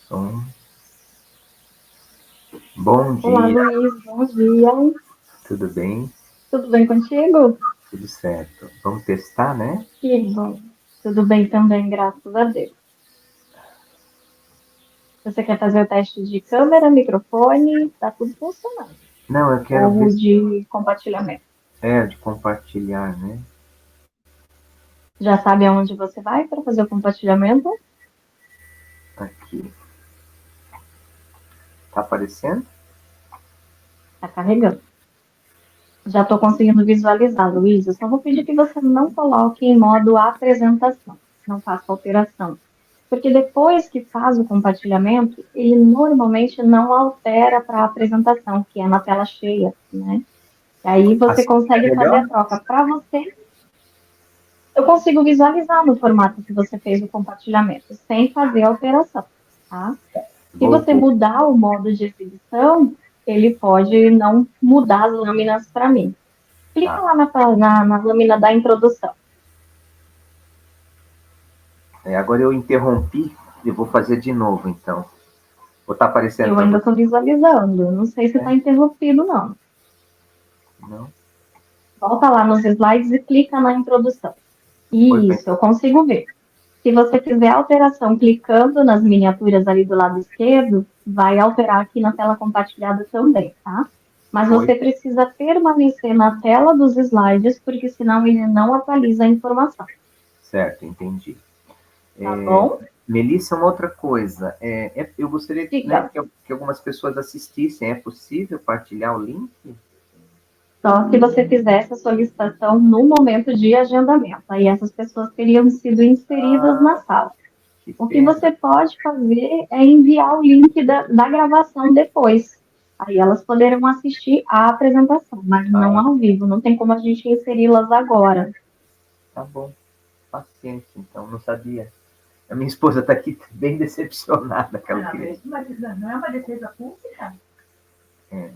Som. Bom Olá, dia, Luiz, bom dia. tudo bem? Tudo bem contigo? Tudo certo. Vamos testar, né? Que bom. Tudo bem também, graças a Deus. Você quer fazer o teste de câmera, microfone? Tá tudo funcionando. Não, eu quero Ou ver o se de compartilhamento? é de compartilhar, né? Já sabe aonde você vai para fazer o compartilhamento? Aqui. Tá aparecendo? Tá carregando. Já estou conseguindo visualizar, Luiz. Eu só vou pedir que você não coloque em modo apresentação, não faça alteração. Porque depois que faz o compartilhamento, ele normalmente não altera para a apresentação, que é na tela cheia, né? E aí você Assim é consegue fazer a melhor? troca. Para você, eu consigo visualizar no formato que você fez o compartilhamento, sem fazer alteração, tá? Se Vou, você vou. mudar o modo de exibição, ele pode não mudar as lâminas para mim. Clica Tá. lá na lâmina da introdução. Agora eu interrompi e vou fazer de novo, então. Vou estar aparecendo Eu para ainda você, estou visualizando. Não sei se está né? interrompido, não. Não? Volta lá nos slides e clica na introdução. Foi bem. Isso, eu consigo ver. Se você fizer alteração clicando nas miniaturas ali do lado esquerdo, vai alterar aqui na tela compartilhada também, tá? Mas Foi você precisa permanecer na tela dos slides, porque senão ele não atualiza a informação, certo, entendi. tá bom? Melissa, uma outra coisa. Eu gostaria, Diga. né, que algumas pessoas assistissem. É possível partilhar o link? Só se você fizesse a solicitação no momento de agendamento. Aí essas pessoas teriam sido inseridas na sala. Que O que pena. você pode fazer é enviar o link da gravação depois. Aí elas poderão assistir a apresentação, mas não Ah, ao vivo. Não tem como a gente inseri-las agora. tá bom. Paciência, então. Não sabia. A minha esposa está aqui bem decepcionada que ela queria. Não é uma defesa pública? É.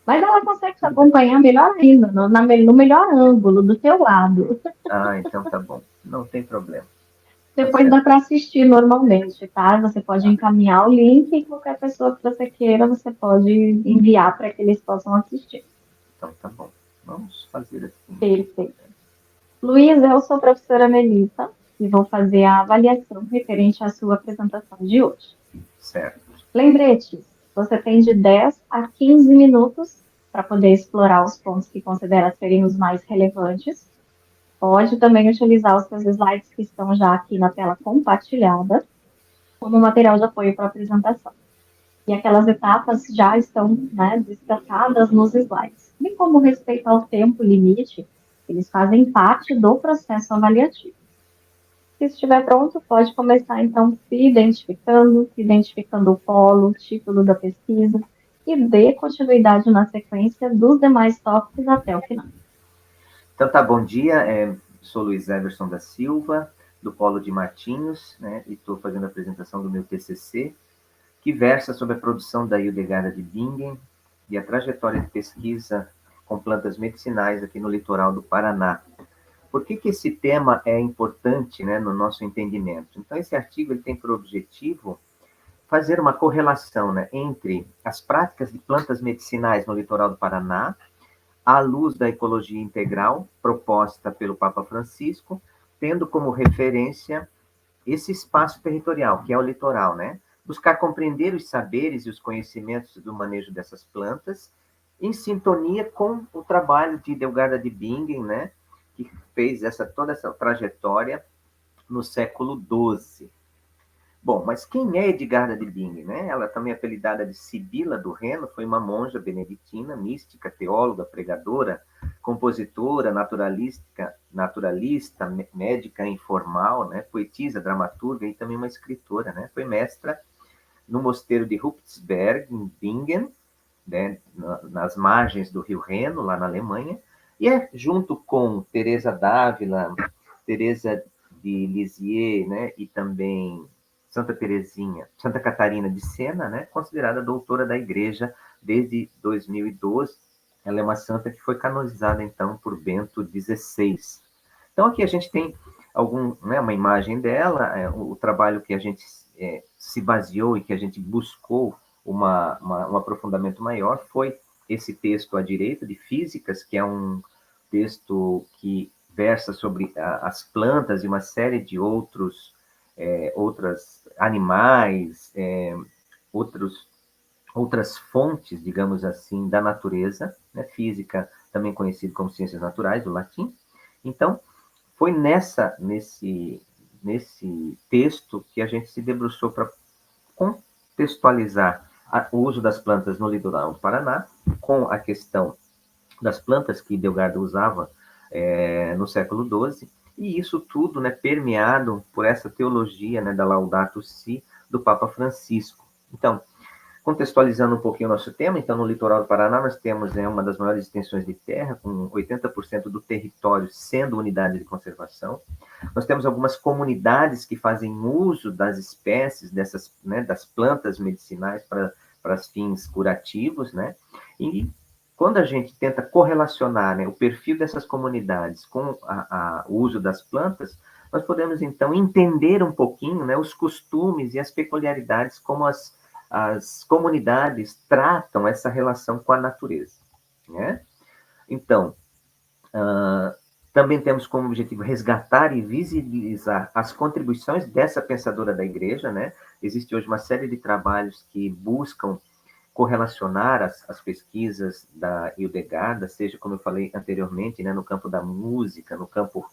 Mas ela consegue te acompanhar melhor ainda, no melhor ângulo, do teu lado. Ah, então tá bom. Não tem problema. Tá Depois certo. dá para assistir normalmente, tá? Você pode Tá. encaminhar o link e qualquer pessoa que você queira, você pode enviar para que eles possam assistir. Então tá bom. Vamos fazer assim. Perfeito. Luiz, eu sou a professora Melissa e vou fazer a avaliação referente à sua apresentação de hoje. Certo. Lembrete, você tem de 10 a 15 minutos para poder explorar os pontos que considera serem os mais relevantes. Pode também utilizar os seus slides que estão já aqui na tela compartilhada como material de apoio para a apresentação. E aquelas etapas já estão, né, destacadas nos slides. Bem como respeito ao tempo limite, eles fazem parte do processo avaliativo. Se estiver pronto, pode começar então se identificando o polo, o título da pesquisa e dê continuidade na sequência dos demais tópicos até o final. Então tá, bom dia. Sou Luiz Everson da Silva, do Polo de Matinhos, né? E estou fazendo a apresentação do meu TCC, que versa sobre a produção da Hildegarda de Bingen e a trajetória de pesquisa com plantas medicinais aqui no litoral do Paraná. Por que que esse tema é importante, né, no nosso entendimento? Então, esse artigo ele tem por objetivo fazer uma correlação, né, entre as práticas de plantas medicinais no litoral do Paraná, à luz da ecologia integral proposta pelo Papa Francisco, tendo como referência esse espaço territorial, que é o litoral, né? Buscar compreender os saberes e os conhecimentos do manejo dessas plantas, em sintonia com o trabalho de Delgarda de Bingen, né? Que fez toda essa trajetória no século XII. Bom, mas quem é Edgarda de Bingen, né? Ela também é apelidada de Sibila do Reno, foi uma monja beneditina, mística, teóloga, pregadora, compositora, naturalista, médica informal, né? Poetisa, dramaturga e também uma escritora, né? Foi mestra no mosteiro de Ruptsberg, em Bingen, né? Nas margens do rio Reno, lá na Alemanha, e junto com Teresa d'Ávila, Teresa de Lisieux, né? E também Santa Teresinha, Santa Catarina de Sena, né, considerada doutora da Igreja desde 2012. Ela é uma santa que foi canonizada, então, por Bento XVI. Então, aqui a gente tem uma imagem dela, o trabalho que a gente se baseou e que a gente buscou um aprofundamento maior foi esse texto à direita, de Físicas, que é um texto que versa sobre as plantas e uma série de outros animais, outras fontes, digamos assim, da natureza, né? Física, também conhecido como ciências naturais, do latim. Então, foi nesse texto que a gente se debruçou para contextualizar o uso das plantas no litoral do Paraná, com a questão das plantas que Delgado usava no século XII, e isso tudo, né, permeado por essa teologia, né, da Laudato Si do Papa Francisco. Então, contextualizando um pouquinho o nosso tema, então, no litoral do Paraná, nós temos uma das maiores extensões de terra, com 80% do território sendo unidade de conservação. Nós temos algumas comunidades que fazem uso das espécies, das plantas medicinais para fins curativos, né? E quando a gente tenta correlacionar, né, o perfil dessas comunidades com o uso das plantas, nós podemos, então, entender um pouquinho, né, os costumes e as peculiaridades como as comunidades tratam essa relação com a natureza, né? Então, também temos como objetivo resgatar e visibilizar as contribuições dessa pensadora da igreja, né? Existe hoje uma série de trabalhos que buscam correlacionar as pesquisas da Hildegard, seja, como eu falei anteriormente, né, no campo da música, no campo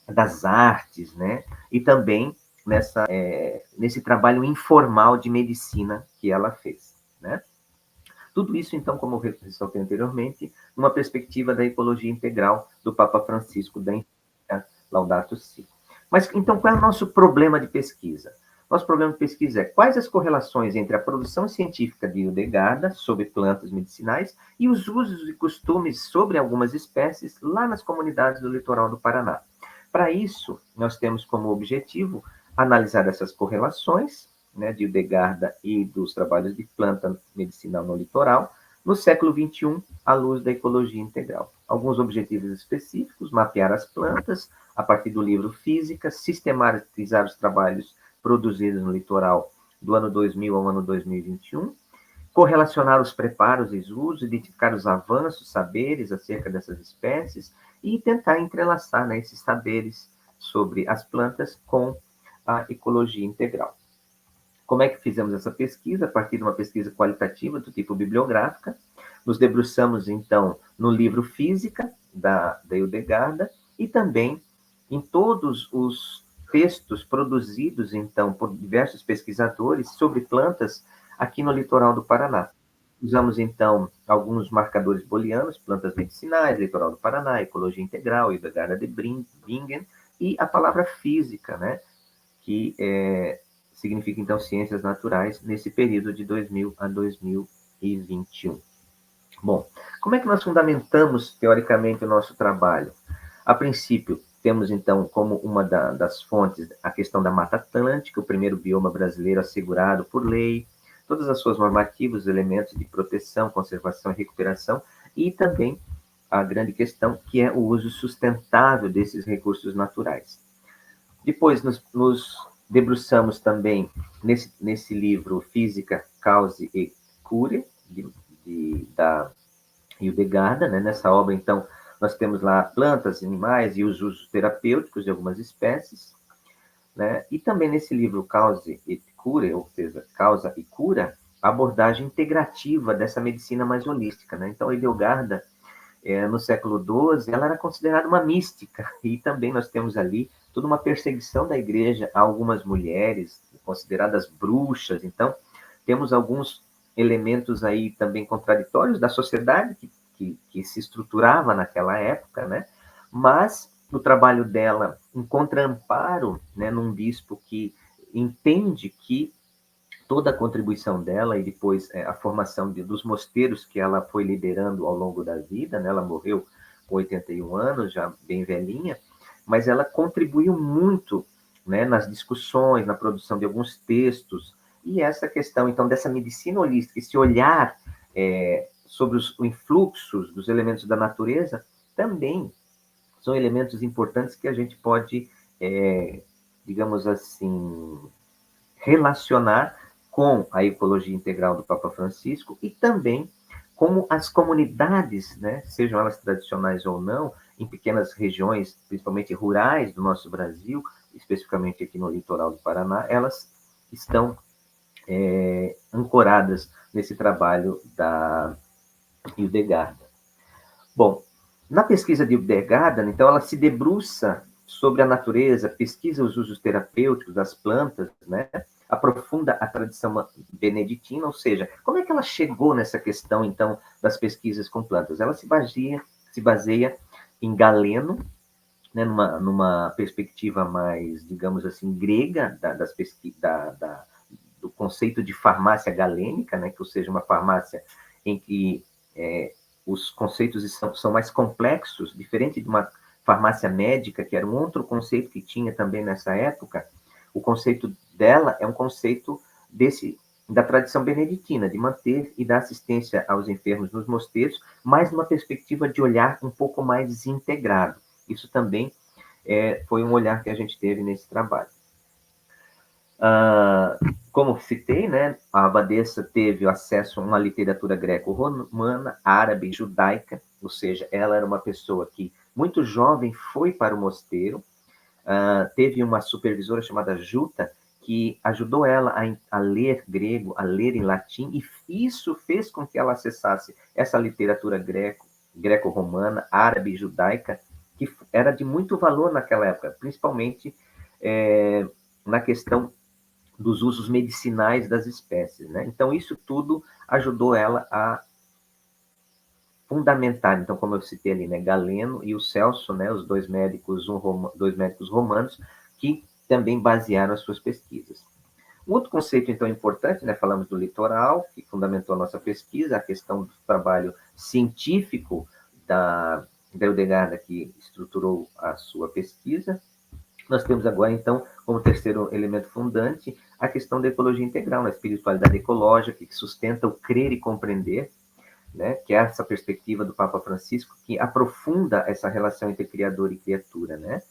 das artes, né? E também nesse trabalho informal de medicina que ela fez, né? Tudo isso, então, como eu ressaltei anteriormente, numa perspectiva da ecologia integral do Papa Francisco, da Laudato Si. Mas, então, qual é o nosso problema de pesquisa? Nosso problema de pesquisa é quais as correlações entre a produção científica de Hildegard sobre plantas medicinais e os usos e costumes sobre algumas espécies lá nas comunidades do litoral do Paraná. Para isso, nós temos como objetivo analisar essas correlações, né, de Hildegard e dos trabalhos de planta medicinal no litoral, no século XXI, à luz da ecologia integral. Alguns objetivos específicos: mapear as plantas a partir do livro Física, sistematizar os trabalhos produzidos no litoral do ano 2000 ao ano 2021, correlacionar os preparos e os usos, identificar os avanços, saberes acerca dessas espécies e tentar entrelaçar, né, esses saberes sobre as plantas com a ecologia integral. Como é que fizemos essa pesquisa? A partir de uma pesquisa qualitativa do tipo bibliográfica. Nos debruçamos, então, no livro Física, da Hildegard, e também em todos os textos produzidos, então, por diversos pesquisadores sobre plantas aqui no litoral do Paraná. Usamos, então, alguns marcadores booleanos: plantas medicinais, litoral do Paraná, ecologia integral, Hildegard de Bingen, e a palavra física, né, que significa, então, ciências naturais, nesse período de 2000 a 2021. Bom, como é que nós fundamentamos, teoricamente, o nosso trabalho? A princípio, temos, então, como uma das fontes a questão da Mata Atlântica, o primeiro bioma brasileiro assegurado por lei, todas as suas normativas, elementos de proteção, conservação e recuperação, e também a grande questão, que é o uso sustentável desses recursos naturais. Depois nos debruçamos também nesse livro Física, Causa e Cura, da Hildegard, né? Nessa obra, então, nós temos lá plantas, animais e os usos terapêuticos de algumas espécies, né? E também nesse livro Causa e Cura, ou seja, Causa e Cura, a abordagem integrativa dessa medicina mais holística, né? Então, a Hildegard, no século XII, ela era considerada uma mística, e também nós temos ali toda uma perseguição da igreja a algumas mulheres consideradas bruxas. Então, temos alguns elementos aí também contraditórios da sociedade que se estruturava naquela época, né? Mas o trabalho dela encontra amparo, né, num bispo que entende que toda a contribuição dela e depois a formação dos mosteiros que ela foi liderando ao longo da vida, né? Ela morreu com 81 anos, já bem velhinha, mas ela contribuiu muito, né, nas discussões, na produção de alguns textos, e essa questão, então, dessa medicina holística, esse olhar sobre os influxos dos elementos da natureza, também são elementos importantes que a gente pode, digamos assim, relacionar com a ecologia integral do Papa Francisco e também como as comunidades, né, sejam elas tradicionais ou não, em pequenas regiões, principalmente rurais do nosso Brasil, especificamente aqui no litoral do Paraná, elas estão ancoradas nesse trabalho da Hildegard. Bom, na pesquisa de Hildegard, então, ela se debruça sobre a natureza, pesquisa os usos terapêuticos das plantas, né? Aprofunda a tradição beneditina, ou seja, como é que ela chegou nessa questão, então, das pesquisas com plantas? Ela se baseia em Galeno, né, numa perspectiva mais, digamos assim, grega do conceito de farmácia galênica, né, que ou seja, uma farmácia em que os conceitos são mais complexos, diferente de uma farmácia médica, que era um outro conceito que tinha também nessa época. O conceito dela é um conceito da tradição beneditina, de manter e dar assistência aos enfermos nos mosteiros, mas numa perspectiva de olhar um pouco mais integrado. Isso também foi um olhar que a gente teve nesse trabalho. Como citei, né, a abadesa teve acesso a uma literatura greco-romana, árabe, judaica, ou seja, ela era uma pessoa que, muito jovem, foi para o mosteiro, teve uma supervisora chamada Juta, que ajudou ela a ler grego, a ler em latim, e isso fez com que ela acessasse essa literatura greco-romana, árabe e judaica, que era de muito valor naquela época, principalmente na questão dos usos medicinais das espécies, né? Então, isso tudo ajudou ela a fundamentar, então, como eu citei ali, né, Galeno e o Celso, né, os dois médicos romanos, que também basearam as suas pesquisas. Um outro conceito, então, importante, né, falamos do litoral, que fundamentou a nossa pesquisa, a questão do trabalho científico da Hildegard, que estruturou a sua pesquisa. Nós temos agora, então, como terceiro elemento fundante, a questão da ecologia integral, a espiritualidade ecológica, que sustenta o crer e compreender, né, que é essa perspectiva do Papa Francisco, que aprofunda essa relação entre criador e criatura, né?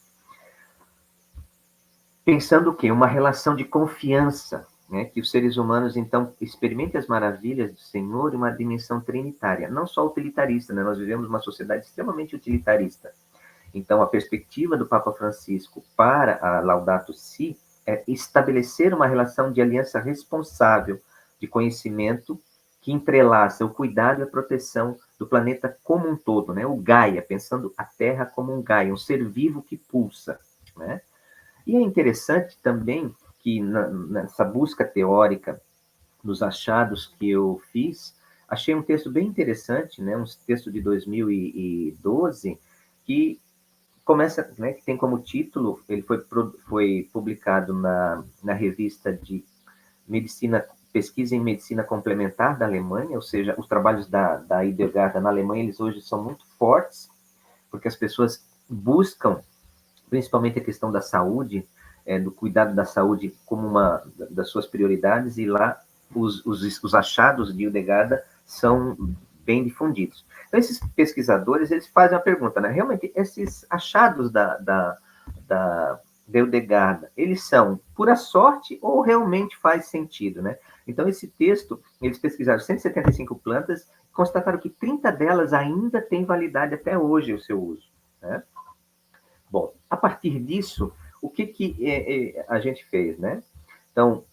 Pensando o quê? Uma relação de confiança, né, que os seres humanos, então, experimentem as maravilhas do Senhor em uma dimensão trinitária, não só utilitarista, né? Nós vivemos uma sociedade extremamente utilitarista. Então, a perspectiva do Papa Francisco para a Laudato Si é estabelecer uma relação de aliança responsável, de conhecimento, que entrelaça o cuidado e a proteção do planeta como um todo, né? O Gaia, pensando a Terra como um Gaia, um ser vivo que pulsa, né? E é interessante também que nessa busca teórica dos achados que eu fiz, achei um texto bem interessante, né? Um texto de 2012, que começa, né, que tem como título, ele foi publicado na revista de medicina, pesquisa em medicina complementar da Alemanha, ou seja, os trabalhos da Hildegard na Alemanha, eles hoje são muito fortes, porque as pessoas buscam, principalmente a questão da saúde, do cuidado da saúde como uma das suas prioridades, e lá os achados de Hildegard são bem difundidos. Então, esses pesquisadores, eles fazem a pergunta, né? Realmente, esses achados da Hildegard, eles são pura sorte ou realmente faz sentido, né? Então, esse texto, eles pesquisaram 175 plantas, constataram que 30 delas ainda têm validade até hoje o seu uso, né? Bom, a partir disso, o que a gente fez, né? Então,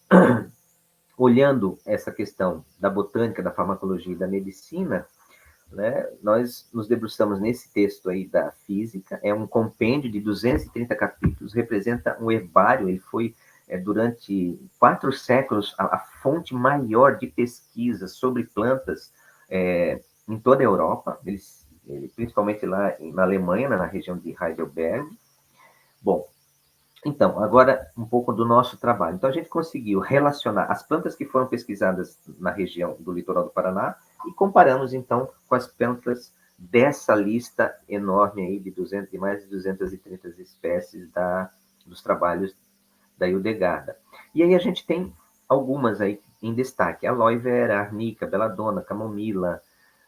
olhando essa questão da botânica, da farmacologia e da medicina, né, nós nos debruçamos nesse texto aí da física, é um compêndio de 230 capítulos, representa um herbário, ele foi, durante 4 séculos, a fonte maior de pesquisa sobre plantas em toda a Europa, principalmente lá na Alemanha, na região de Heidelberg. Bom, então, agora um pouco do nosso trabalho. Então, a gente conseguiu relacionar as plantas que foram pesquisadas na região do litoral do Paraná e comparamos, então, com as plantas dessa lista enorme aí de mais de 230 espécies dos trabalhos da Hildegard. E aí a gente tem algumas aí em destaque: aloe vera, arnica, beladona, camomila,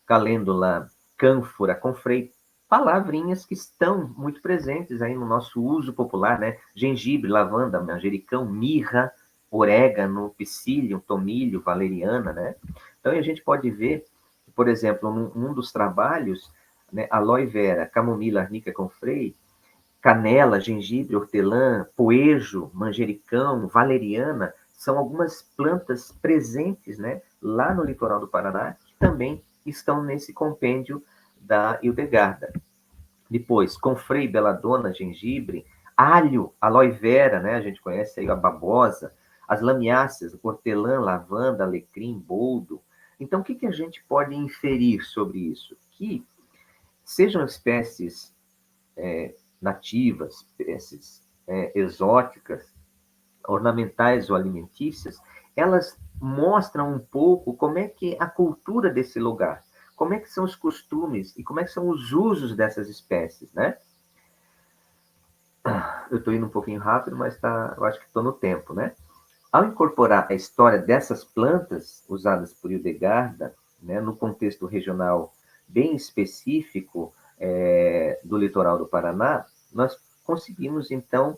calêndula, cânfora, confrei, palavrinhas que estão muito presentes aí no nosso uso popular, né? Gengibre, lavanda, manjericão, mirra, orégano, psyllium, tomilho, valeriana, né? Então, a gente pode ver, por exemplo, num dos trabalhos, né, aloe vera, camomila, arnica confrei, canela, gengibre, hortelã, poejo, manjericão, valeriana, são algumas plantas presentes, né, lá no litoral do Paraná, que também estão nesse compêndio da Hildegarda. Depois, confrei, beladona, gengibre, alho, aloe vera, né, a gente conhece aí a babosa, as lamiáceas, hortelã, lavanda, alecrim, boldo. Então, o que a gente pode inferir sobre isso? Que sejam espécies nativas, espécies exóticas, ornamentais ou alimentícias, elas mostram um pouco como é que a cultura desse lugar, como é que são os costumes e como é que são os usos dessas espécies, né? Eu estou indo um pouquinho rápido, mas eu acho que estou no tempo, né? Ao incorporar a história dessas plantas usadas por Hildegarda, né, no contexto regional bem específico do litoral do Paraná, nós conseguimos, então,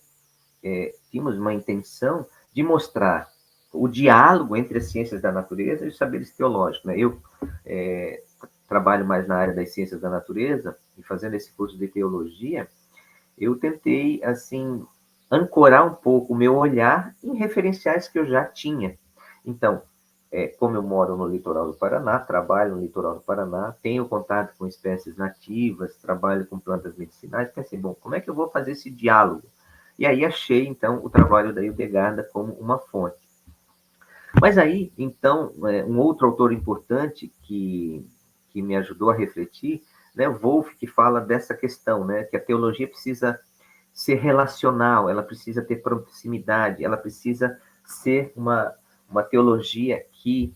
tínhamos uma intenção de mostrar o diálogo entre as ciências da natureza e os saberes teológicos. Né? Eu trabalho mais na área das ciências da natureza e fazendo esse curso de teologia, eu tentei, assim, ancorar um pouco o meu olhar em referenciais que eu já tinha. Então, como eu moro no litoral do Paraná, trabalho no litoral do Paraná, tenho contato com espécies nativas, trabalho com plantas medicinais, pensei, bom, como é que eu vou fazer esse diálogo? E aí achei, então, o trabalho da Hildegarda como uma fonte. Mas aí, então, um outro autor importante que me ajudou a refletir, né, Wolff, que fala dessa questão, né, que a teologia precisa ser relacional, ela precisa ter proximidade, ela precisa ser uma teologia que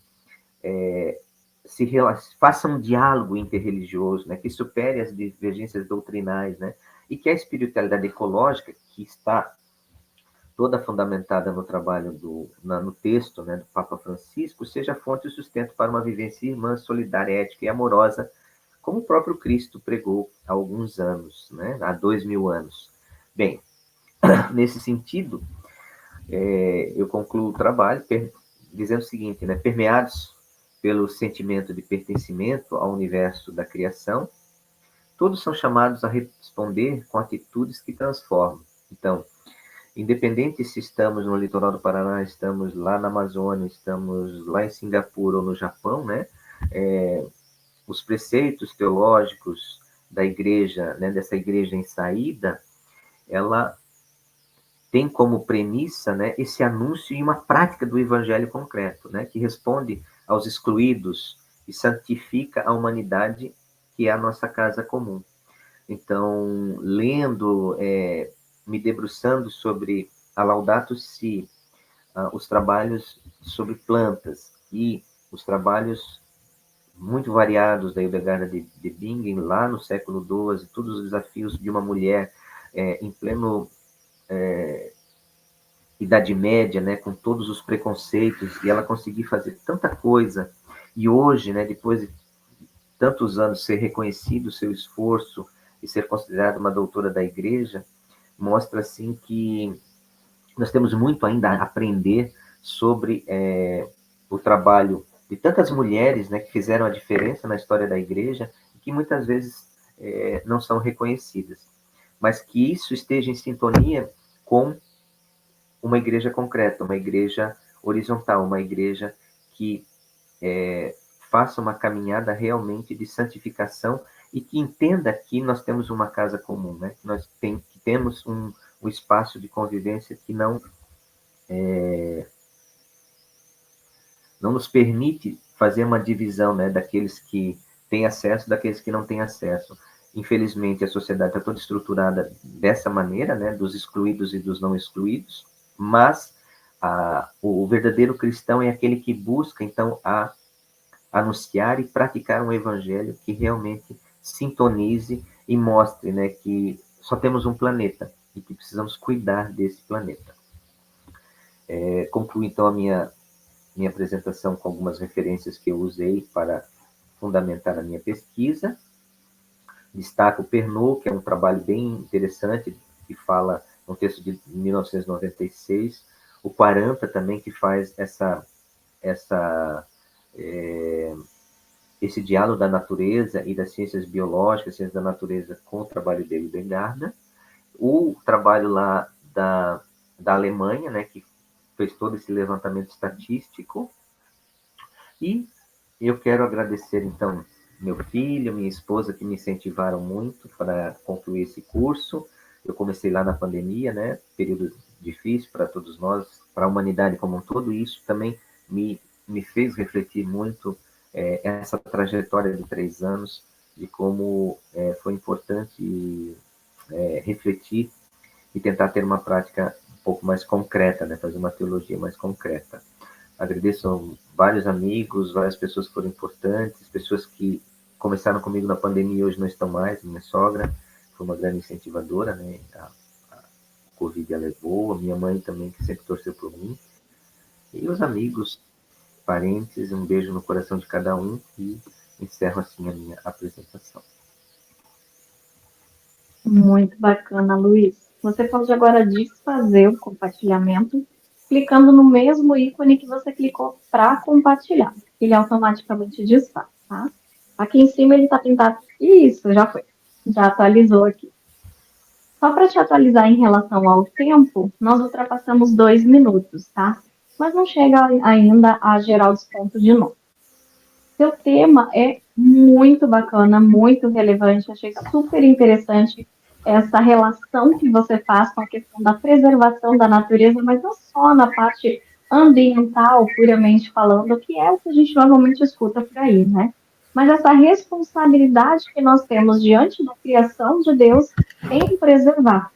faça um diálogo interreligioso, né, que supere as divergências doutrinais, né, e que a espiritualidade ecológica, que está toda fundamentada no trabalho no texto, né, do Papa Francisco, seja fonte e sustento para uma vivência irmã, solidária, ética e amorosa, como o próprio Cristo pregou há alguns anos, né, há 2000 anos. Bem, nesse sentido, eu concluo o trabalho dizendo o seguinte, né, permeados pelo sentimento de pertencimento ao universo da criação, todos são chamados a responder com atitudes que transformam. Então, independente se estamos no litoral do Paraná, estamos lá na Amazônia, estamos lá em Singapura ou no Japão, né? Os preceitos teológicos da igreja, né, dessa igreja em saída, ela tem como premissa, né, esse anúncio e uma prática do evangelho concreto, né, que responde aos excluídos e santifica a humanidade, que é a nossa casa comum. Então, lendo, me debruçando sobre a Laudato Si, os trabalhos sobre plantas e os trabalhos muito variados da Hildegarda de Bingen, lá no século XII, todos os desafios de uma mulher em pleno Idade Média, né, com todos os preconceitos, e ela conseguir fazer tanta coisa, e hoje, né, depois de tantos anos, ser reconhecido o seu esforço e ser considerada uma doutora da igreja, mostra, assim, que nós temos muito ainda a aprender sobre o trabalho de tantas mulheres, né, que fizeram a diferença na história da igreja e que muitas vezes não são reconhecidas. Mas que isso esteja em sintonia com uma igreja concreta, uma igreja horizontal, uma igreja que faça uma caminhada realmente de santificação e que entenda que nós temos uma casa comum, né? Que temos um espaço de convivência que não nos permite fazer uma divisão, né, daqueles que têm acesso, daqueles que não têm acesso. Infelizmente, a sociedade está toda estruturada dessa maneira, né, dos excluídos e dos não excluídos, mas o verdadeiro cristão é aquele que busca, então, anunciar e praticar um evangelho que realmente sintonize e mostre, né, que só temos um planeta e que precisamos cuidar desse planeta. Concluo, então, a minha apresentação com algumas referências que eu usei para fundamentar a minha pesquisa. Destaco o Pernod, que é um trabalho bem interessante, que fala, um texto de 1996, o 40 também, que faz essa, esse diálogo da natureza e das ciências biológicas, ciências da natureza, com o trabalho dele, Dengarda. O trabalho lá da Alemanha, né, que fez todo esse levantamento estatístico. E eu quero agradecer, então, meu filho, minha esposa, que me incentivaram muito para concluir esse curso. Eu comecei lá na pandemia, né, período difícil para todos nós, para a humanidade como um todo, e isso também me fez refletir muito essa trajetória de 3 anos, de como foi importante refletir e tentar ter uma prática um pouco mais concreta, né, fazer uma teologia mais concreta. Agradeço a vários amigos, várias pessoas que foram importantes, pessoas que começaram comigo na pandemia e hoje não estão mais. Minha sogra foi uma grande incentivadora, né? A Covid ela é boa, minha mãe também, que sempre torceu por mim. E os amigos, parentes, um beijo no coração de cada um e encerro assim a minha apresentação. Muito bacana, Luiz. Você pode agora desfazer o compartilhamento clicando no mesmo ícone que você clicou para compartilhar. Ele automaticamente desfaz, tá? Aqui em cima ele está pintado. Isso, já foi. Já atualizou aqui. Só para te atualizar em relação ao tempo, nós ultrapassamos 2 minutos, tá? Mas não chega ainda a gerar o desconto de novo. Seu tema é muito bacana, muito relevante. Achei super interessante essa relação que você faz com a questão da preservação da natureza, mas não só na parte ambiental, puramente falando, que é o que a gente normalmente escuta por aí, né? Mas essa responsabilidade que nós temos diante da criação de Deus em preservar.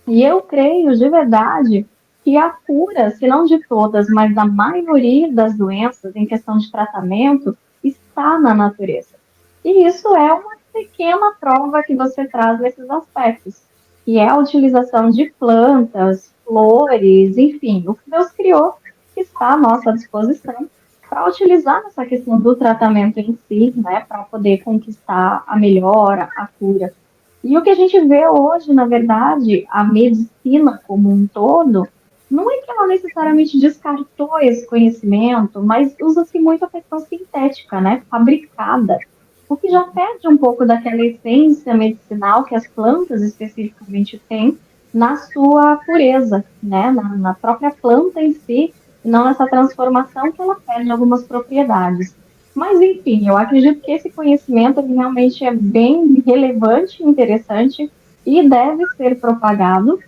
E eu creio de verdade que a cura, se não de todas, mas da maioria das doenças em questão de tratamento, está na natureza. E isso é uma pequena prova que você traz nesses aspectos, que é a utilização de plantas, flores, enfim, o que Deus criou está à nossa disposição para utilizar nessa questão do tratamento em si, né, para poder conquistar a melhora, a cura. E o que a gente vê hoje, na verdade, a medicina como um todo, não é que ela necessariamente descartou esse conhecimento, mas usa-se muito a questão sintética, né? Fabricada, o que já perde um pouco daquela essência medicinal que as plantas especificamente têm na sua pureza, né? Na própria planta em si, não nessa transformação que ela perde algumas propriedades. Mas, enfim, eu acredito que esse conhecimento ele realmente é bem relevante, interessante e deve ser propagado.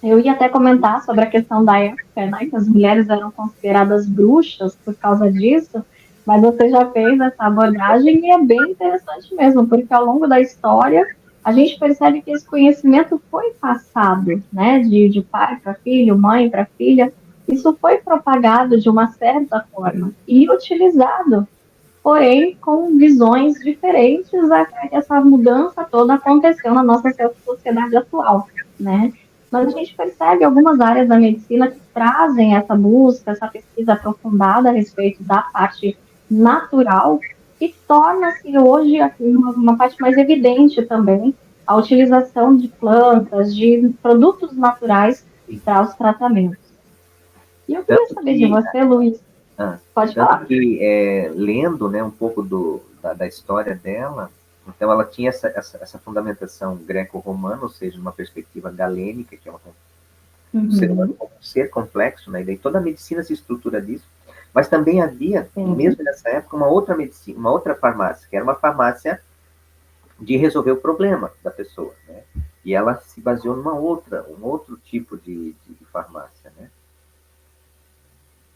Eu ia até comentar sobre a questão da época, né, que as mulheres eram consideradas bruxas por causa disso, mas você já fez essa abordagem e é bem interessante mesmo, porque ao longo da história a gente percebe que esse conhecimento foi passado, né, de pai para filho, mãe para filha, isso foi propagado de uma certa forma e utilizado, porém com visões diferentes até que essa mudança toda aconteceu na nossa sociedade atual, né? Mas a gente percebe algumas áreas da medicina que trazem essa busca, essa pesquisa aprofundada a respeito da parte natural e torna-se hoje uma parte mais evidente também a utilização de plantas, de produtos naturais para os tratamentos. E eu queria saber de você, Luiz, pode falar. Que, lendo, né, um pouco da história dela, então ela tinha essa fundamentação greco-romana, ou seja, uma perspectiva galênica, que é um ser humano como um ser complexo, né, e daí toda a medicina se estrutura disso, mas também havia, mesmo nessa época, uma outra medicina, uma outra farmácia, que era uma farmácia de resolver o problema da pessoa, né, e ela se baseou um outro tipo de farmácia, né.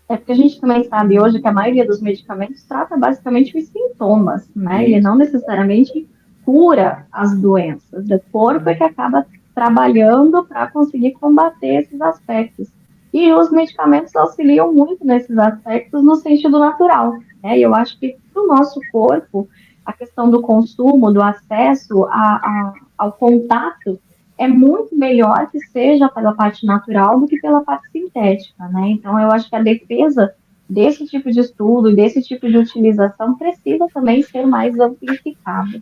É porque a gente também sabe hoje que a maioria dos medicamentos trata basicamente os sintomas, né? Ele não necessariamente cura as doenças. O corpo é que acaba trabalhando para conseguir combater esses aspectos. E os medicamentos auxiliam muito nesses aspectos no sentido natural, né? E eu acho que para o nosso corpo, a questão do consumo, do acesso ao contato é muito melhor que seja pela parte natural do que pela parte sintética, né? Então, eu acho que a defesa desse tipo de estudo, desse tipo de utilização, precisa também ser mais amplificada.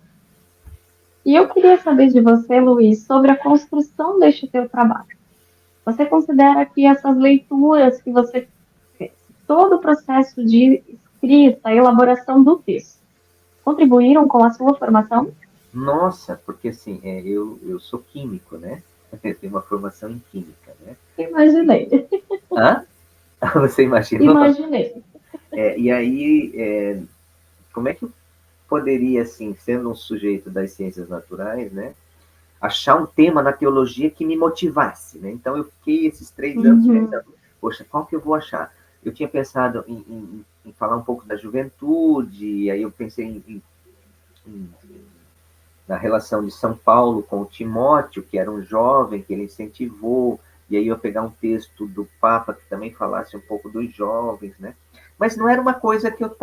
E eu queria saber de você, Luiz, sobre a construção deste teu trabalho. Você considera que essas leituras que você fez, todo o processo de escrita, elaboração do texto, contribuíram com a sua formação? Nossa, porque assim, eu sou químico, né? Eu tenho uma formação em química, né? Imaginei, Hã? Você imaginou? imaginei. E aí, como é que eu poderia, assim, sendo um sujeito das ciências naturais, né, achar um tema na teologia que me motivasse, né? Então eu fiquei esses 3 anos Uhum. pensando, poxa, qual que eu vou achar? Eu tinha pensado em falar um pouco da juventude, aí eu pensei em, na relação de São Paulo com o Timóteo, que era um jovem que ele incentivou, e aí eu pegar um texto do Papa que também falasse um pouco dos jovens, né? Mas não era uma coisa que eu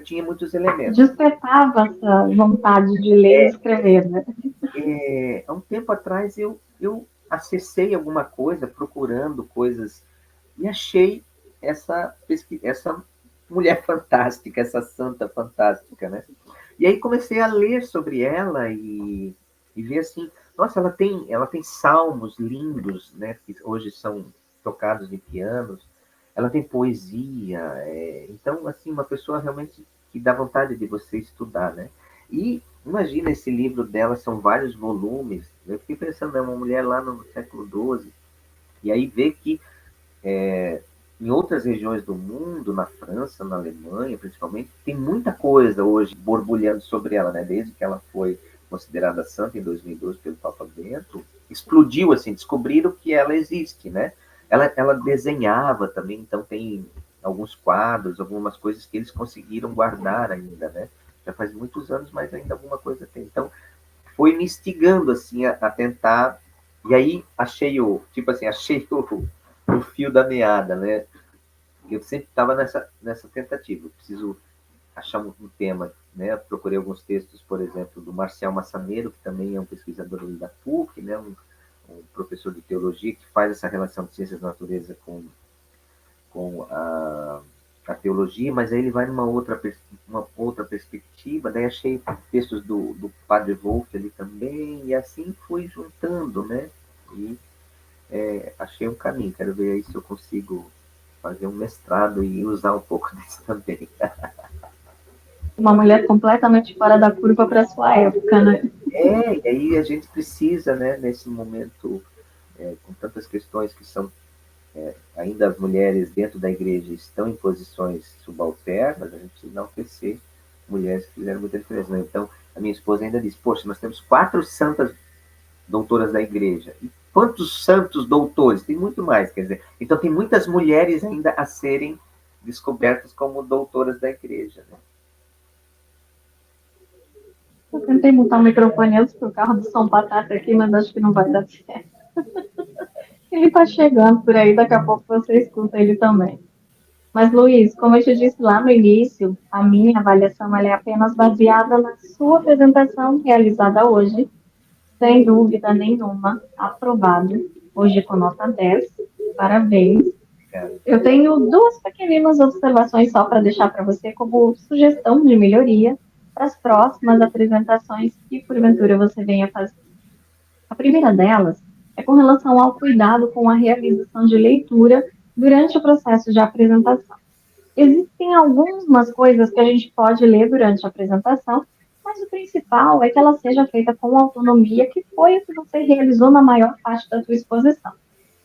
tinha muitos elementos. Despertava essa vontade de ler e escrever, né? Há um tempo atrás eu acessei alguma coisa procurando coisas e achei essa mulher fantástica, essa santa fantástica, né? E aí comecei a ler sobre ela e ver assim, nossa, ela tem salmos lindos, né? Que hoje são tocados em pianos. Ela tem poesia, então assim uma pessoa realmente que dá vontade de você estudar, né? E imagina esse livro dela, são vários volumes. Eu fiquei pensando, é uma mulher lá no século XII, e aí ver que em outras regiões do mundo, na França, na Alemanha, principalmente, tem muita coisa hoje borbulhando sobre ela, né? Desde que ela foi considerada santa em 2012 pelo Papa Bento, explodiu assim, descobriram que ela existe, né? Ela desenhava também, então tem alguns quadros, algumas coisas que eles conseguiram guardar ainda, né? Já faz muitos anos, mas ainda alguma coisa tem. Então, foi me instigando assim a tentar. E aí achei o fio da meada, né? Eu sempre estava nessa tentativa. Eu preciso achar um tema, né? Procurei alguns textos, por exemplo, do Marcial Massaneiro, que também é um pesquisador da PUC, né? Um professor de teologia que faz essa relação de ciências da natureza com a teologia, mas aí ele vai uma outra perspectiva. Daí achei textos do Padre Wolff ali também, e assim fui juntando, né? E achei um caminho. Quero ver aí se eu consigo fazer um mestrado e usar um pouco disso também. Uma mulher completamente fora da curva para sua época, né? E aí a gente precisa, né, nesse momento, com tantas questões que são ainda as mulheres dentro da igreja estão em posições subalternas, a gente precisa enaltecer mulheres que fizeram muita diferença. Né? Então, a minha esposa ainda diz, poxa, nós temos 4 santas doutoras da igreja. E quantos santos doutores? Tem muito mais, quer dizer. Então, tem muitas mulheres ainda a serem descobertas como doutoras da igreja. Né? Eu tentei montar o microfone antes pro carro do São Batata aqui, mas acho que não vai dar certo. Ele tá chegando por aí, daqui a pouco você escuta ele também. Mas, Luiz, como eu te disse lá no início, a minha avaliação ela é apenas baseada na sua apresentação realizada hoje, sem dúvida nenhuma, aprovado, hoje com nota 10. Parabéns. Cara, Eu tenho duas pequeninas observações só para deixar para você como sugestão de melhoria para as próximas apresentações que porventura você venha fazer. A primeira delas é com relação ao cuidado com a realização de leitura durante o processo de apresentação. Existem algumas coisas que a gente pode ler durante a apresentação, mas o principal é que ela seja feita com autonomia, que foi o que você realizou na maior parte da sua exposição.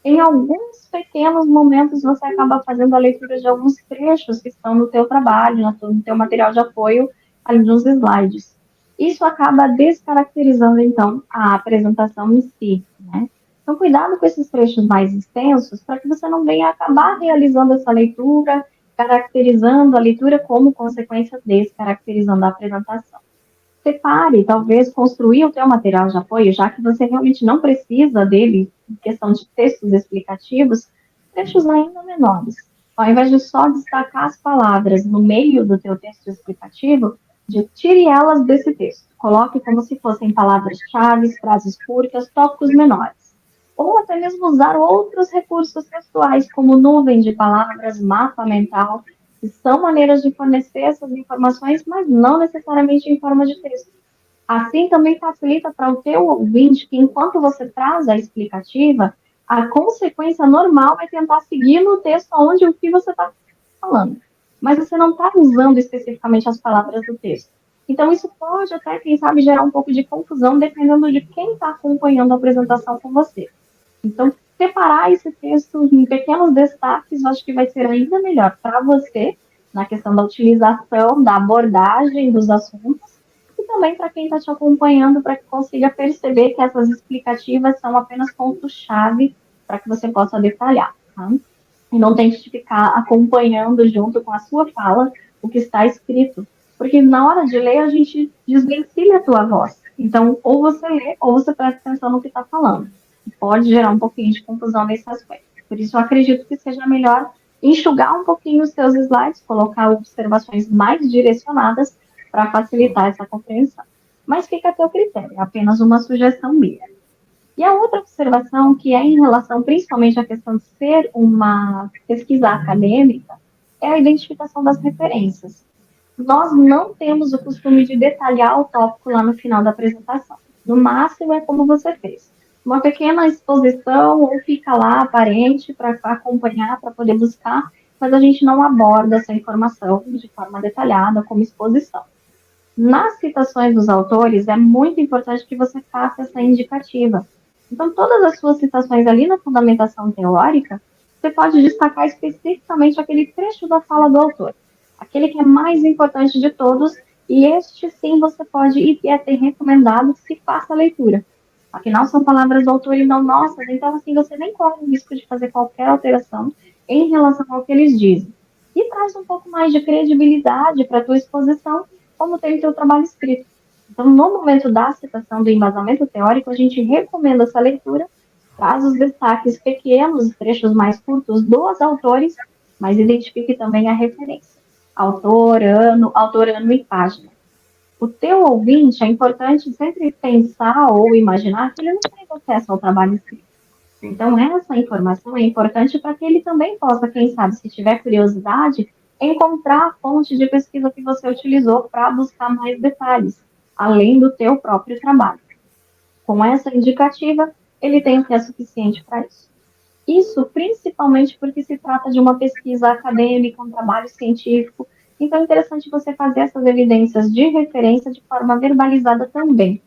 Em alguns pequenos momentos, você acaba fazendo a leitura de alguns trechos que estão no teu trabalho, no teu material de apoio, ali nos slides. Isso acaba descaracterizando, então, a apresentação em si, né? Então, cuidado com esses trechos mais extensos, para que você não venha acabar realizando essa leitura, caracterizando a leitura como consequência descaracterizando a apresentação. Separe, talvez, construir o teu material de apoio, já que você realmente não precisa dele em questão de textos explicativos, trechos ainda menores. Ao invés de só destacar as palavras no meio do teu texto explicativo, tire elas desse texto. Coloque como se fossem palavras-chave, frases curtas, tópicos menores. Ou até mesmo usar outros recursos textuais, como nuvem de palavras, mapa mental, que são maneiras de fornecer essas informações, mas não necessariamente em forma de texto. Assim também facilita para o teu ouvinte que, enquanto você traz a explicativa, a consequência normal é tentar seguir no texto onde o que você está falando. Mas você não está usando especificamente as palavras do texto. Então, isso pode até, quem sabe, gerar um pouco de confusão, dependendo de quem está acompanhando a apresentação com você. Então, separar esse texto em pequenos destaques, eu acho que vai ser ainda melhor para você, na questão da utilização, da abordagem dos assuntos, e também para quem está te acompanhando, para que consiga perceber que essas explicativas são apenas pontos-chave para que você possa detalhar. Tá? E não tem que ficar acompanhando junto com a sua fala o que está escrito, porque na hora de ler a gente desvencilha a tua voz. Então, ou você lê, ou você presta atenção no que está falando. Pode gerar um pouquinho de confusão nesse aspecto. Por isso, eu acredito que seja melhor enxugar um pouquinho os seus slides, colocar observações mais direcionadas para facilitar essa compreensão. Mas fica a teu critério, é apenas uma sugestão minha. E a outra observação, que é em relação principalmente à questão de ser uma pesquisa acadêmica, é a identificação das referências. Nós não temos o costume de detalhar o tópico lá no final da apresentação. No máximo, é como você fez. Uma pequena exposição, ou fica lá aparente para acompanhar, para poder buscar, mas a gente não aborda essa informação de forma detalhada, como exposição. Nas citações dos autores, é muito importante que você faça essa indicativa. Então, todas as suas citações ali na fundamentação teórica, você pode destacar especificamente aquele trecho da fala do autor, aquele que é mais importante de todos, e este sim você pode e é ter recomendado que se faça a leitura. Afinal, são palavras do autor e não nossas, então assim você nem corre o risco de fazer qualquer alteração em relação ao que eles dizem. E traz um pouco mais de credibilidade para a tua exposição, como tem o teu trabalho escrito. Então, no momento da citação do embasamento teórico, a gente recomenda essa leitura, traz os destaques pequenos, trechos mais curtos dos autores, mas identifique também a referência. Autor, ano e página. O teu ouvinte, é importante sempre pensar ou imaginar que ele não tem acesso ao trabalho escrito. Sim. Então, essa informação é importante para que ele também possa, quem sabe, se tiver curiosidade, encontrar a fonte de pesquisa que você utilizou para buscar mais detalhes, além do teu próprio trabalho. Com essa indicativa, ele tem o que é suficiente para isso. Isso principalmente porque se trata de uma pesquisa acadêmica, um trabalho científico, então é interessante você fazer essas evidências de referência de forma verbalizada também.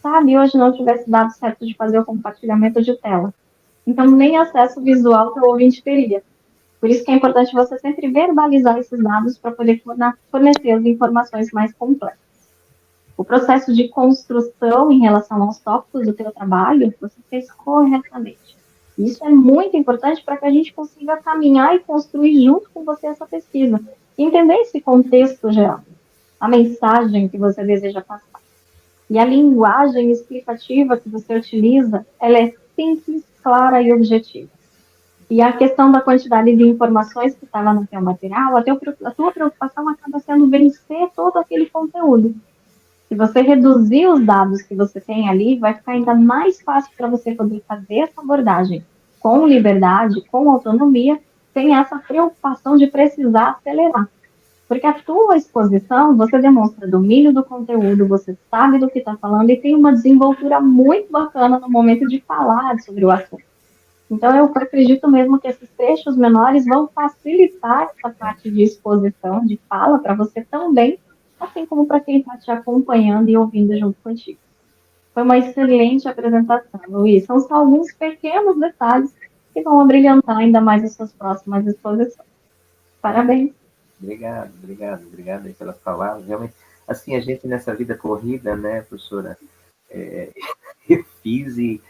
Sabe, hoje não tivesse dado certo de fazer o compartilhamento de tela. Então, nem acesso visual que o ouvinte teria. Por isso que é importante você sempre verbalizar esses dados para poder fornecer as informações mais completas. O processo de construção em relação aos tópicos do teu trabalho, você fez corretamente. Isso é muito importante para que a gente consiga caminhar e construir junto com você essa pesquisa. Entender esse contexto geral, a mensagem que você deseja passar. E a linguagem explicativa que você utiliza, ela é simples, clara e objetiva. E a questão da quantidade de informações que estava no teu material, a tua preocupação acaba sendo vencer todo aquele conteúdo. Se você reduzir os dados que você tem ali, vai ficar ainda mais fácil para você poder fazer essa abordagem com liberdade, com autonomia, sem essa preocupação de precisar acelerar. Porque a tua exposição, você demonstra domínio do conteúdo, você sabe do que está falando e tem uma desenvoltura muito bacana no momento de falar sobre o assunto. Então, eu acredito mesmo que esses trechos menores vão facilitar essa parte de exposição, de fala, para você também, assim como para quem está te acompanhando e ouvindo junto contigo. Foi uma excelente apresentação, Luiz. São só alguns pequenos detalhes que vão abrilhantar ainda mais as suas próximas exposições. Parabéns. Obrigado aí pelas palavras. Realmente, assim, a gente nessa vida corrida, né, professora, eu fiz e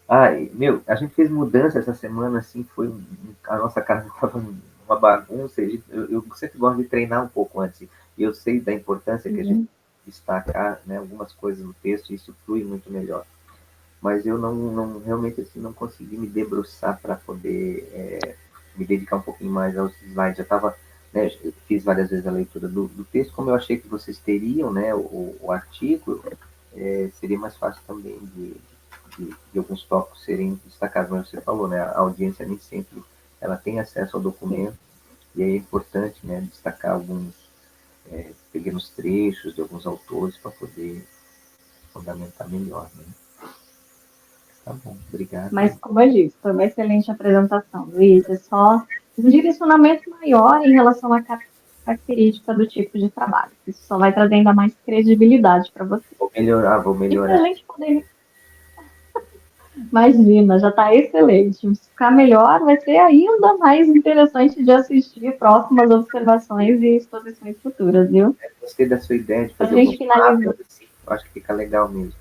a gente fez mudança essa semana, assim, a nossa casa estava uma bagunça, eu sempre gosto de treinar um pouco antes, e eu sei da importância que a gente destacar, né, algumas coisas no texto, e isso flui muito melhor. Mas eu não realmente, assim, não consegui me debruçar para poder me dedicar um pouquinho mais aos slides. Já estava, né, eu fiz várias vezes a leitura do texto, como eu achei que vocês teriam, né, o artigo, seria mais fácil também de alguns tópicos serem destacados, mas você falou, né, a audiência nem sempre ela tem acesso ao documento, e aí é importante, né, destacar alguns pequenos trechos de alguns autores para poder fundamentar melhor, né? Tá bom, obrigado. Mas, como eu disse, foi uma excelente apresentação, Luiz. É só um direcionamento maior em relação à característica do tipo de trabalho. Isso só vai trazer ainda mais credibilidade para você. Vou melhorar, vou E para a melhorar. gente poder. Imagina, já está excelente. Se ficar melhor, vai ser ainda mais interessante de assistir próximas observações e exposições futuras, viu? Gostei da sua ideia de Para a fazer gente alguns finalizar. mapas, assim. Eu acho que fica legal mesmo.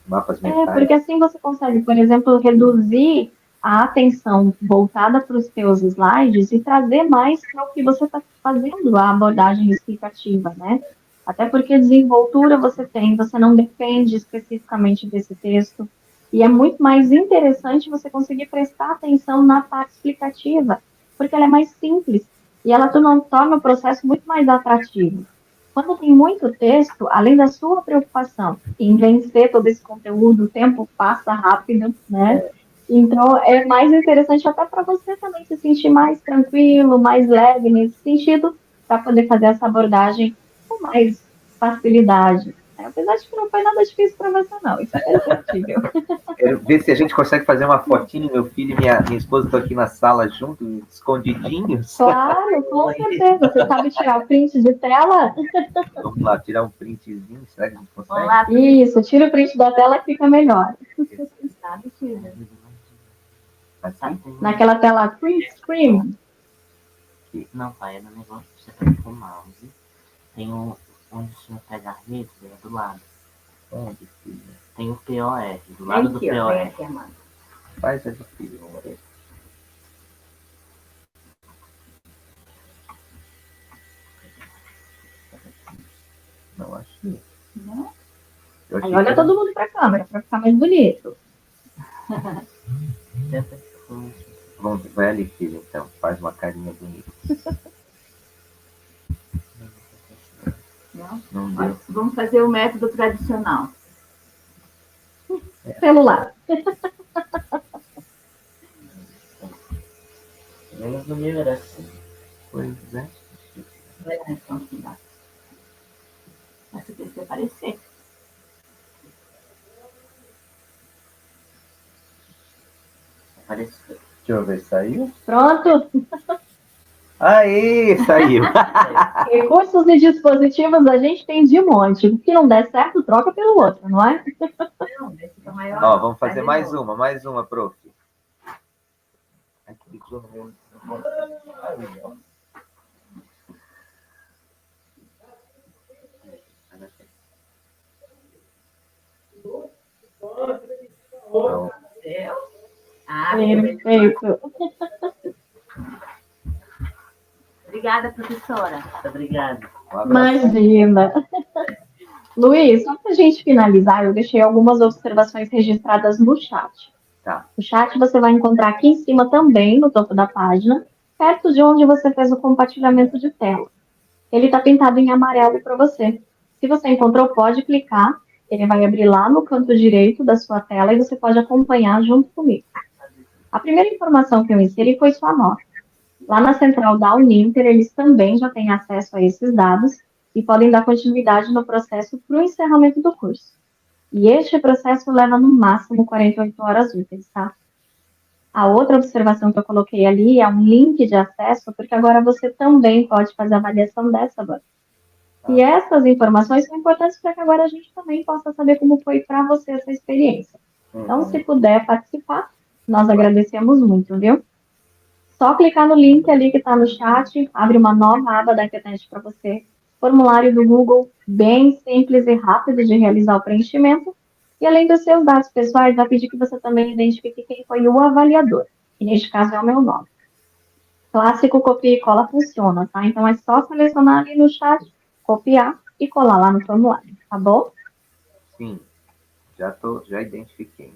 Mapas Porque mentais. assim você consegue, por exemplo, reduzir a atenção voltada para os seus slides e trazer mais para o que você está fazendo, a abordagem explicativa, né? Até porque desenvoltura você tem, você não depende especificamente desse texto, e é muito mais interessante você conseguir prestar atenção na parte explicativa, porque ela é mais simples e ela torna o processo muito mais atrativo. Quando tem muito texto, além da sua preocupação em vencer todo esse conteúdo, o tempo passa rápido, né? Então, é mais interessante até para você também se sentir mais tranquilo, mais leve nesse sentido, para poder fazer essa abordagem com mais facilidade. Apesar de que não foi nada difícil para você, não. Isso é perceptível. Quero ver se a gente consegue fazer uma fotinho, meu filho e minha esposa estão aqui na sala juntos, escondidinhos. Claro, com certeza. Você sabe tirar o print de tela? Vamos lá, tirar um printzinho, será que a gente consegue? Olá, Isso, tira o print da tela que fica melhor. sabe, Silvia? Assim? Naquela tela print screen. Não, pai, é no negócio que você pega com o mouse. Tem onde o senhor pega a rede, é do lado. Onde, filho? Tem o POR, do lado do POR. Aqui, Amanda. Faz a de filho, vamos ver. Não achei. Não? Eu achei Aí olha que era- todo mundo para a câmera, para ficar mais bonito. Vamos, vai ali, filho, então. Faz uma carinha bonita. Não? Não deu. Vamos fazer o método tradicional. Celular. Menos no meu era assim. Pois é. Vai lá, então, que dá. Essa tem que aparecer. Apareceu. Deixa eu ver, saiu? Pronto. Aê, saiu. Recursos e dispositivos a gente tem de monte. O que não der certo, troca pelo outro, não é? Não, esse fica maior. Ó, vamos fazer Faz de mais novo. mais uma, prof. Ai, que clicou no meu. Aí, ó. Então, Deu? Ah, Perfeito. obrigada, professora. Muito obrigado. um abraço. Imagina. Luiz, só para a gente finalizar, eu deixei algumas observações registradas no chat. Tá. O chat você vai encontrar aqui em cima também, no topo da página, perto de onde você fez o compartilhamento de tela. Ele está pintado em amarelo para você. Se você encontrou, pode clicar. Ele vai abrir lá no canto direito da sua tela e você pode acompanhar junto comigo. A primeira informação que eu inseri foi sua nota. Lá na central da Uninter, eles também já têm acesso a esses dados e podem dar continuidade no processo para o encerramento do curso. E este processo leva no máximo 48 horas úteis, tá? A outra observação que eu coloquei ali é um link de acesso, porque agora você também pode fazer a avaliação dessa banca. E essas informações são importantes para que agora a gente também possa saber como foi para você essa experiência. Então, se puder participar, nós agradecemos muito, viu? Só clicar no link ali que está no chat, abre uma nova aba da internet para você. Formulário do Google, bem simples e rápido de realizar o preenchimento. E além dos seus dados pessoais, vai pedir que você também identifique quem foi o avaliador. E neste caso é o meu nome. Clássico copia e cola funciona, tá? Então é só selecionar ali no chat, copiar e colar lá no formulário, tá bom? Sim, já identifiquei.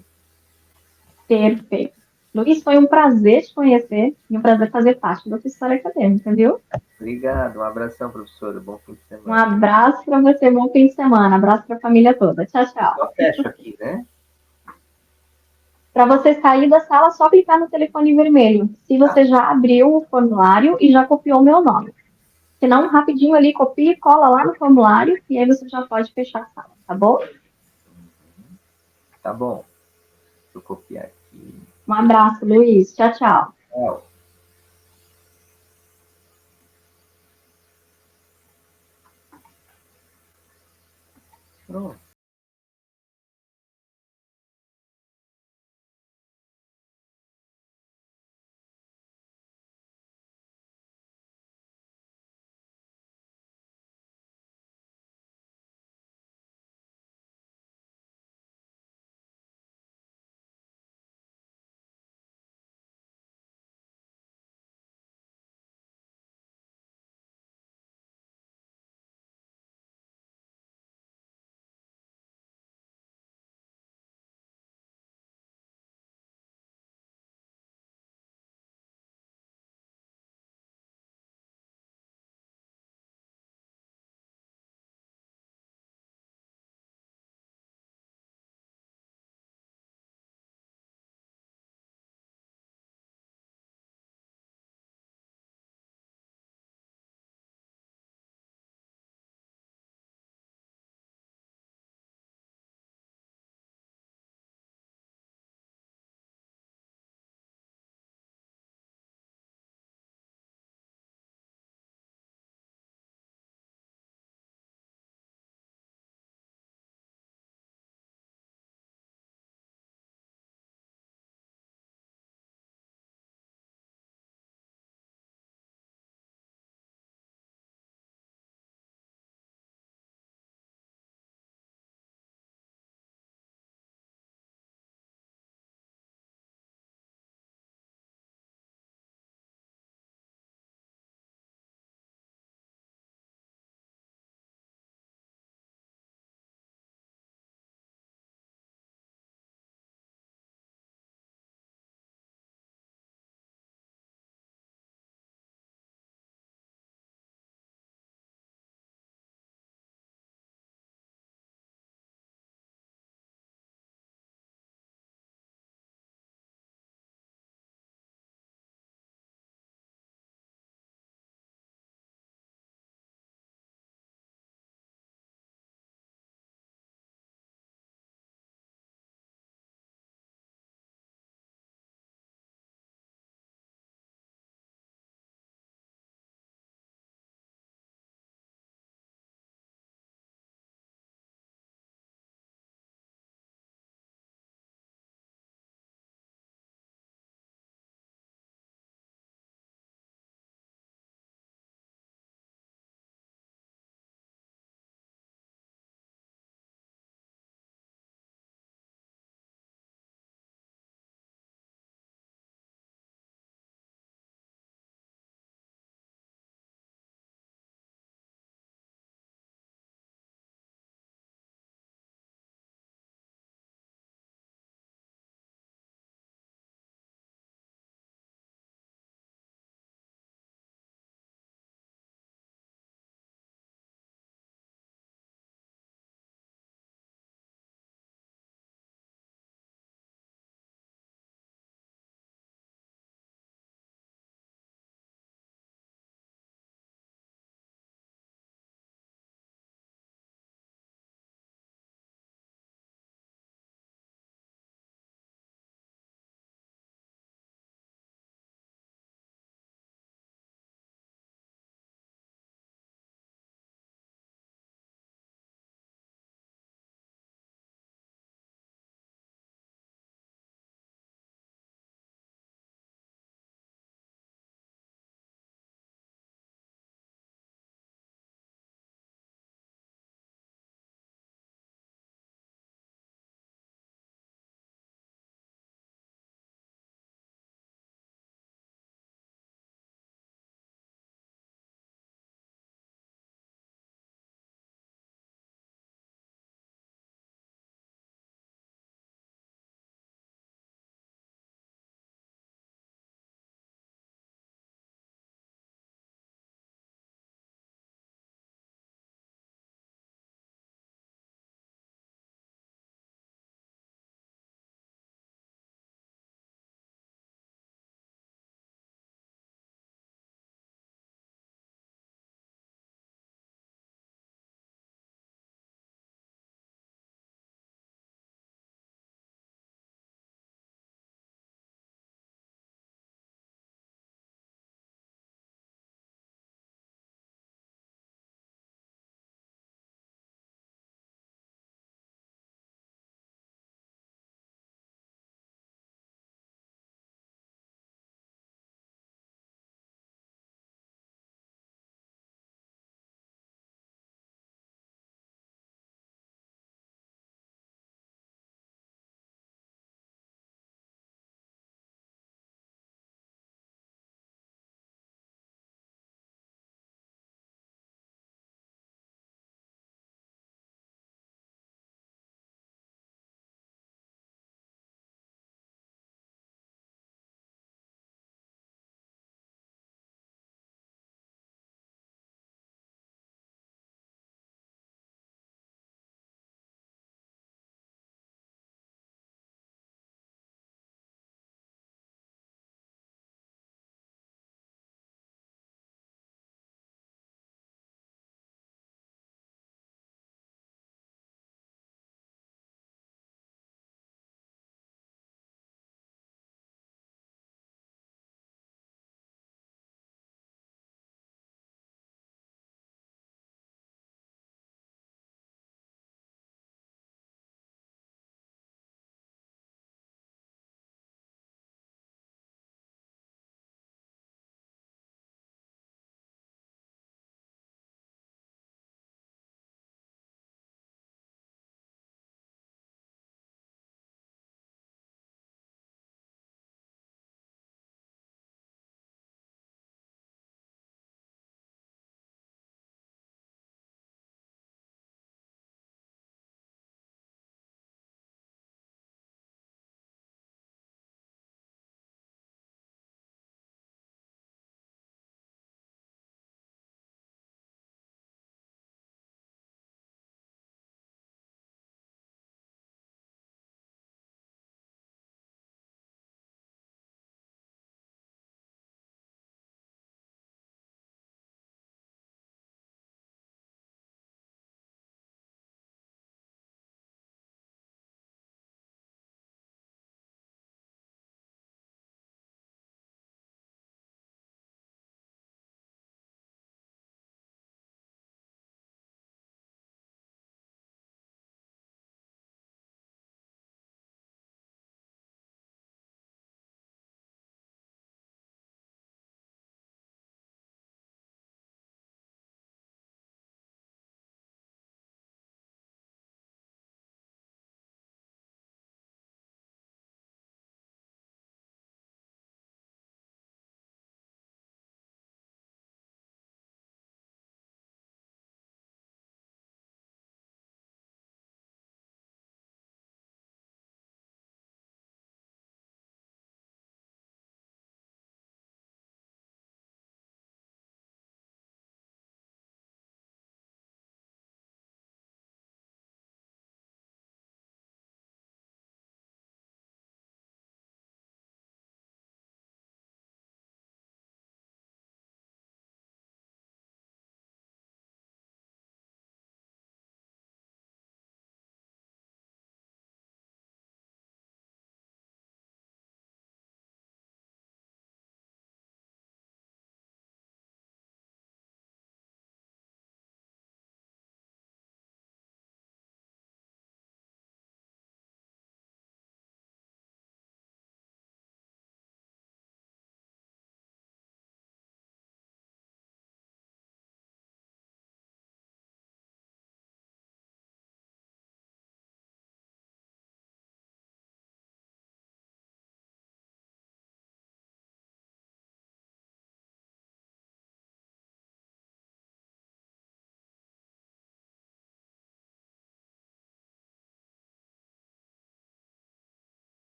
Perfeito. Luiz, foi um prazer te conhecer e um prazer fazer parte da sua história acadêmica, viu? Obrigado, um abração, professora. Bom fim de Um semana. abraço para você, bom fim de semana. Abraço para a família toda. Tchau, tchau. Só fecho aqui, né? Para você sair da sala, só clicar no telefone vermelho. Se você já abriu o formulário e já copiou meu nome. Se não, rapidinho ali, copia e cola lá no formulário e aí você já pode fechar a sala, tá bom? Tá bom. Deixa eu copiar aqui. Um abraço, Luiz. Tchau, tchau. Tchau. Pronto.